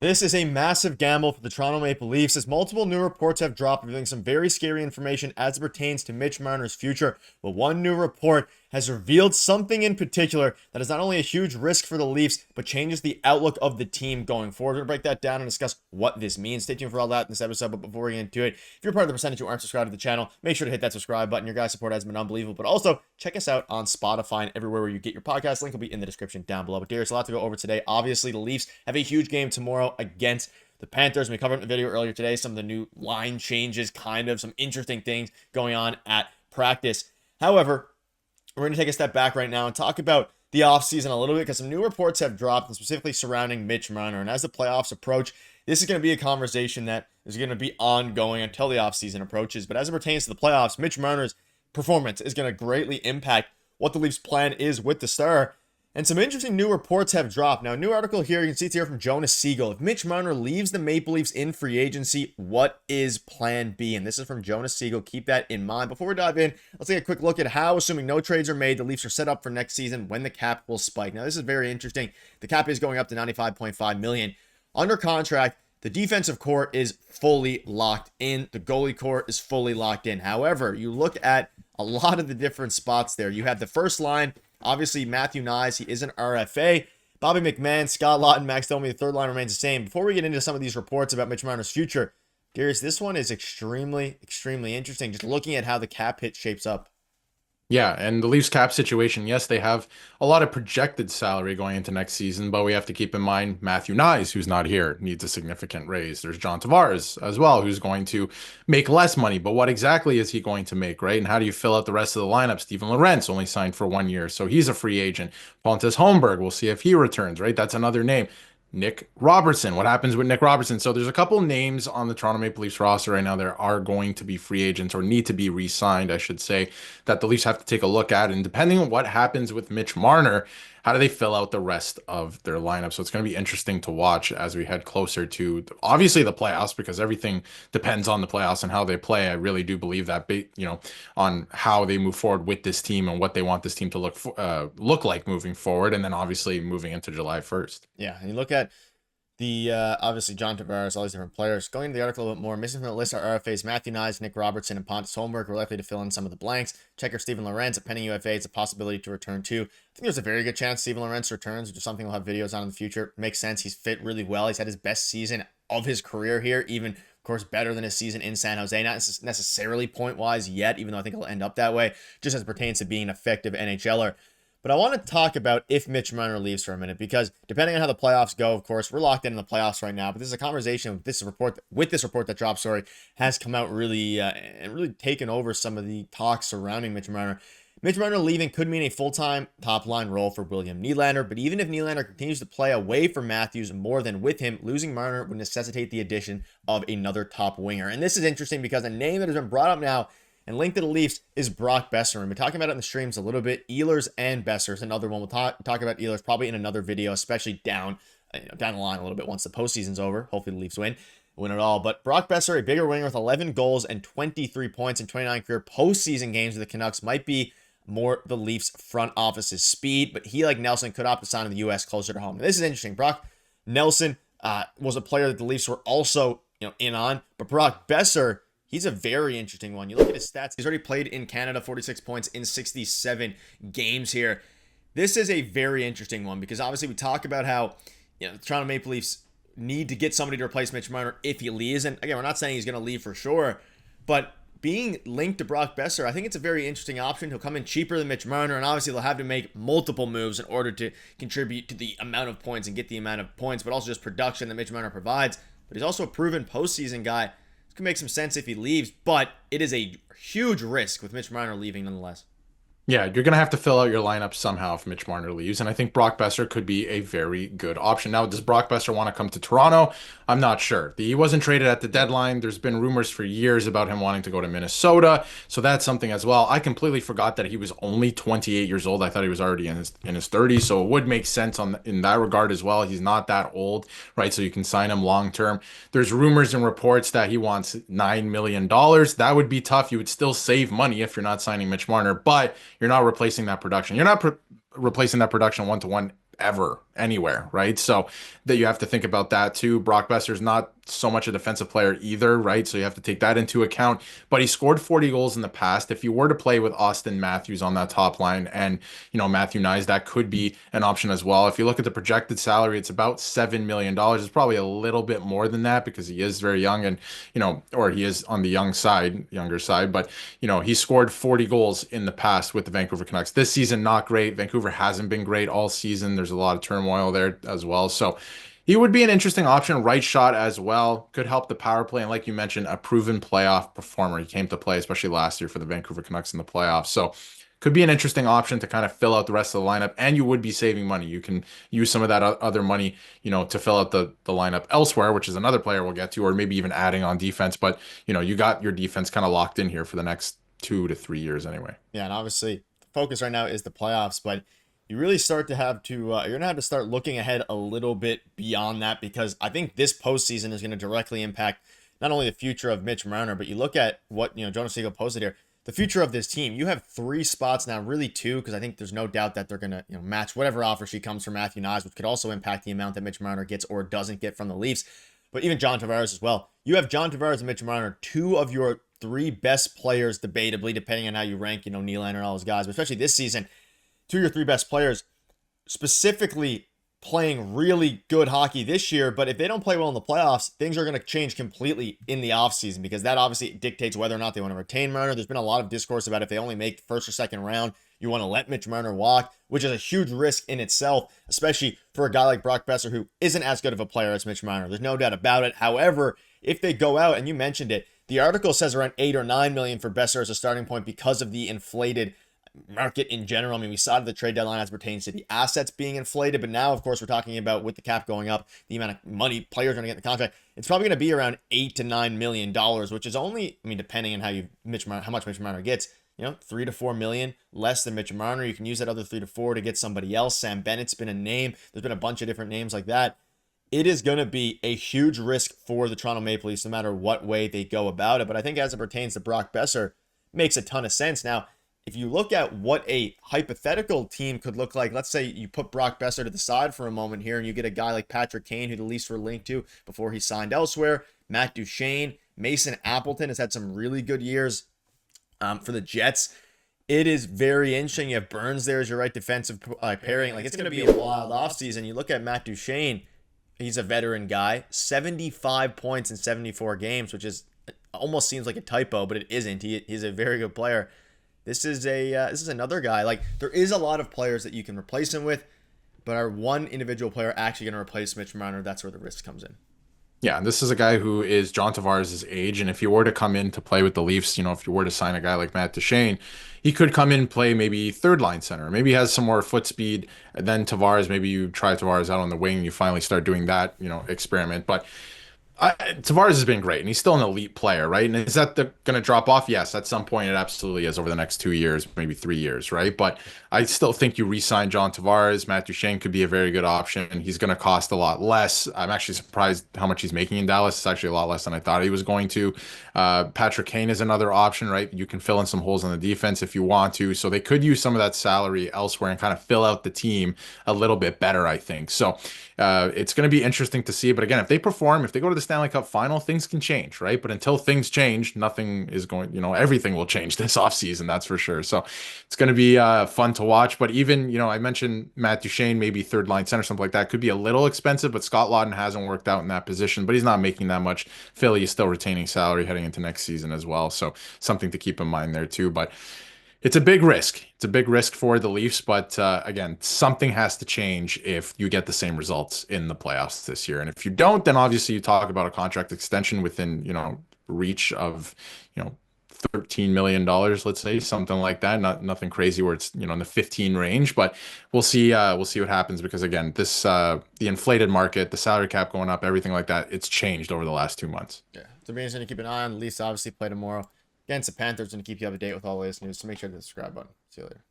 This is a massive gamble for the Toronto Maple Leafs as multiple new reports have dropped revealing some very scary information as it pertains to Mitch Marner's future. But one new report has revealed something in particular that is not only a huge risk for the Leafs, but changes the outlook of the team going forward. We're going to break that down and discuss what this means. Stay tuned for all that in this episode, but before we get into it, if you're part of the percentage who aren't subscribed to the channel, make sure to hit that subscribe button. Your guys' support has been unbelievable, but also check us out on Spotify and everywhere where you get your podcast. Link will be in the description down below. But Darius, a lot to go over today. Obviously, the Leafs have a huge game tomorrow against the Panthers. We covered in the video earlier today some of the new line changes, some interesting things going on at practice. However, we're going to take a step back right now and talk about the offseason a little bit because some new reports have dropped, and specifically surrounding Mitch Marner. And as the playoffs approach, this is going to be a conversation that is going to be ongoing until the offseason approaches. But as it pertains to the playoffs, Mitch Marner's performance is going to greatly impact what the Leafs' plan is with the star. And some interesting new reports have dropped. Now, a new article here, you can see it's here from Jonas Siegel. If Mitch Marner leaves the Maple Leafs in free agency, what is plan B? And this is from Jonas Siegel. Keep that in mind. Before we dive in, let's take a quick look at how, assuming no trades are made, the Leafs are set up for next season when the cap will spike. Now, this is very interesting. The cap is going up to $95.5 million. Under contract, the defensive core is fully locked in. The goalie core is fully locked in. However, you look at a lot of the different spots there. You have the first line. Obviously, Matthew Knies, he is an RFA. Bobby McMahon, Scott Laughton, Max Domi, the third line remains the same. Before we get into some of these reports about Mitch Marner's future, Darius, this one is extremely interesting. Just looking at how the cap hit shapes up. Yeah, and the Leafs cap situation, yes, they have a lot of projected salary going into next season, but we have to keep in mind Matthew Knies, who's not here, needs a significant raise. There's John Tavares as well, who's going to make less money, but what exactly is he going to make, right? And how do you fill out the rest of the lineup? Steven Lorentz only signed for 1 year, so he's a free agent. Pontus Holmberg, we'll see if he returns, right? That's another name. Nick Robertson. What happens with Nick Robertson? So there's a couple names on the Toronto Maple Leafs roster right now that are going to be free agents or need to be re-signed, I should say, that the Leafs have to take a look at. And depending on what happens with Mitch Marner, how do they fill out the rest of their lineup? So it's going to be interesting to watch as we head closer to obviously the playoffs, because everything depends on the playoffs and how they play. I really do believe that, on how they move forward with this team and what they want this team to look like moving forward. And then obviously moving into July 1st. Yeah, and you look at the obviously John Tavares, all these different players. Going to the article a little bit more, missing from the list are RFAs Matthew Knies, Nick Robertson, and Pontus Holmberg. We're likely to fill in some of the blanks. Checker Steven Lorentz, a pending UFA, it's a possibility to return too. I think there's a very good chance Steven Lorentz returns, which is something we'll have videos on in the future. Makes sense. He's fit really well. He's had his best season of his career here, even of course better than his season in San Jose. Not necessarily point-wise yet, even though I think it'll end up that way, just as it pertains to being an effective NHLer. But I want to talk about if Mitch Marner leaves for a minute, because depending on how the playoffs go, of course, we're locked in the playoffs right now. But this is a conversation with this report that dropped, has come out really and really taken over some of the talks surrounding Mitch Marner. Mitch Marner leaving could mean a full-time top-line role for William Nylander, but even if Nylander continues to play away from Matthews more than with him, losing Marner would necessitate the addition of another top winger. And this is interesting because a name that has been brought up now and linked to the Leafs is Brock Boeser. We've been talking about it in the streams a little bit. Ehlers and Boeser is another one. We'll talk about Ehlers probably in another video, especially down the line a little bit once the postseason's over. Hopefully the Leafs win it all. But Brock Boeser, a bigger winger with 11 goals and 23 points in 29 career postseason games with the Canucks, might be more the Leafs front office's speed, but he, like Nelson, could opt to sign in the U.S. closer to home. Now, this is interesting. Brock Nelson was a player that the Leafs were also in on, but Brock Boeser, he's a very interesting one. You look at his stats. He's already played in Canada, 46 points in 67 games here. This is a very interesting one because obviously we talk about how the Toronto Maple Leafs need to get somebody to replace Mitch Marner if he leaves. And again, we're not saying he's going to leave for sure, but being linked to Brock Boeser, I think it's a very interesting option. He'll come in cheaper than Mitch Marner, and obviously they'll have to make multiple moves in order to contribute to the amount of points and get the amount of points, but also just production that Mitch Marner provides. But he's also a proven postseason guy. This could make some sense if he leaves, but it is a huge risk with Mitch Marner leaving nonetheless. Yeah, you're going to have to fill out your lineup somehow if Mitch Marner leaves, and I think Brock Boeser could be a very good option. Now, does Brock Boeser want to come to Toronto? I'm not sure. He wasn't traded at the deadline. There's been rumors for years about him wanting to go to Minnesota, so that's something as well. I completely forgot that he was only 28 years old. I thought he was already in his 30s, so it would make sense in that regard as well. He's not that old, right? So you can sign him long term. There's rumors and reports that he wants $9 million. That would be tough. You would still save money if you're not signing Mitch Marner, but you're not replacing that production. You're not replacing that production one-to-one ever, anywhere, right? So that you have to think about that too. Brock Besser's not so much a defensive player either, right? So you have to take that into account. But he scored 40 goals in the past. If you were to play with Austin Matthews on that top line and, Matthew Nyes, that could be an option as well. If you look at the projected salary, it's about $7 million. It's probably a little bit more than that because he is very young and, or he is on the younger side, but he scored 40 goals in the past with the Vancouver Canucks. This season, not great. Vancouver hasn't been great all season. There's a lot of turmoil there as well. So he would be an interesting option. Right shot as well. Could help the power play. And like you mentioned, a proven playoff performer. He came to play, especially last year for the Vancouver Canucks in the playoffs. So could be an interesting option to kind of fill out the rest of the lineup. And you would be saving money. You can use some of that other money, to fill out the lineup elsewhere, which is another player we'll get to, or maybe even adding on defense. But, you got your defense kind of locked in here for the next 2 to 3 years anyway. Yeah, and obviously the focus right now is the playoffs, but you really start to have to you're gonna have to start looking ahead a little bit beyond that, because I think this postseason is going to directly impact not only the future of Mitch Marner, but you look at what Jonas Siegel posted here, the future of this team. You have 3 spots now, really 2, because I think there's no doubt that they're going to match whatever offer she comes from Matthew Nyes, which could also impact the amount that Mitch Marner gets or doesn't get from the Leafs. But even John Tavares as well. You have John Tavares and Mitch Marner, 2 of your 3 best players, debatably, depending on how you rank, Nylander and all those guys, but especially this season, 2 of your 3 best players specifically playing really good hockey this year. But if they don't play well in the playoffs, things are going to change completely in the offseason, because that obviously dictates whether or not they want to retain Marner. There's been a lot of discourse about if they only make first or second round, you want to let Mitch Marner walk, which is a huge risk in itself, especially for a guy like Brock Besser, who isn't as good of a player as Mitch Marner. There's no doubt about it. However, if they go out, and you mentioned it, the article says around 8 or 9 million for Besser as a starting point because of the inflated market in general. I mean, we saw the trade deadline as pertains to the assets being inflated, but now, of course, we're talking about with the cap going up, the amount of money players are going to get in the contract. It's probably going to be around $8 to $9 million, which is only, I mean, depending on how much Mitch Marner gets, 3 to 4 million less than Mitch Marner. You can use that other 3 to 4 to get somebody else. Sam Bennett's been a name. There's been a bunch of different names like that. It is going to be a huge risk for the Toronto Maple Leafs, no matter what way they go about it. But I think as it pertains to Brock Besser, makes a ton of sense. Now, if you look at what a hypothetical team could look like, let's say you put Brock Besser to the side for a moment here and you get a guy like Patrick Kane, who the Leafs were linked to before he signed elsewhere, Matt Duchene, Mason Appleton has had some really good years for the Jets. It is very interesting. You have Burns there as your right defensive pairing. Like, it's going to be a wild offseason. You look at Matt Duchene, he's a veteran guy, 75 points in 74 games, which is almost seems like a typo, but it isn't. He's a very good player. This is another guy. Like, there is a lot of players that you can replace him with, but are one individual player actually going to replace Mitch Marner? That's where the risk comes in. Yeah, and this is a guy who is John Tavares' age, and if he were to come in to play with the Leafs, if you were to sign a guy like Matt Duchene, he could come in and play maybe third line center. Maybe he has some more foot speed than Tavares. Maybe you try Tavares out on the wing and you finally start doing that, experiment. But Tavares has been great, and he's still an elite player, right? And is that going to drop off? Yes, at some point it absolutely is over the next 2 years, maybe 3 years, right? But I still think you re-sign John Tavares. Matt Duchene could be a very good option. He's going to cost a lot less. I'm actually surprised how much he's making in Dallas. It's actually a lot less than I thought he was going to. Patrick Kane is another option, right? You can fill in some holes on the defense if you want to. So they could use some of that salary elsewhere and kind of fill out the team a little bit better, I think. So it's going to be interesting to see. But again, if they perform, if they go to the Stanley Cup final, things can change, right? But until things change, nothing is going, everything will change this offseason, that's for sure. So it's going to be fun to watch. But even, I mentioned Matt Duchene, maybe third line center, something like that, could be a little expensive, but Scott Laughton hasn't worked out in that position, but he's not making that much. Philly is still retaining salary heading into next season as well. So something to keep in mind there too. But it's a big risk. It's a big risk for the Leafs, but again, something has to change if you get the same results in the playoffs this year. And if you don't, then obviously you talk about a contract extension within, reach of, $13 million, let's say, something like that. Nothing crazy where it's, in the 15 range, but we'll see what happens, because again, this the inflated market, the salary cap going up, everything like that, it's changed over the last 2 months. Yeah. So be interesting to keep an eye on. The Leafs obviously play tomorrow against the Panthers, and to keep you up to date with all the latest news. So make sure to hit the subscribe button. See you later.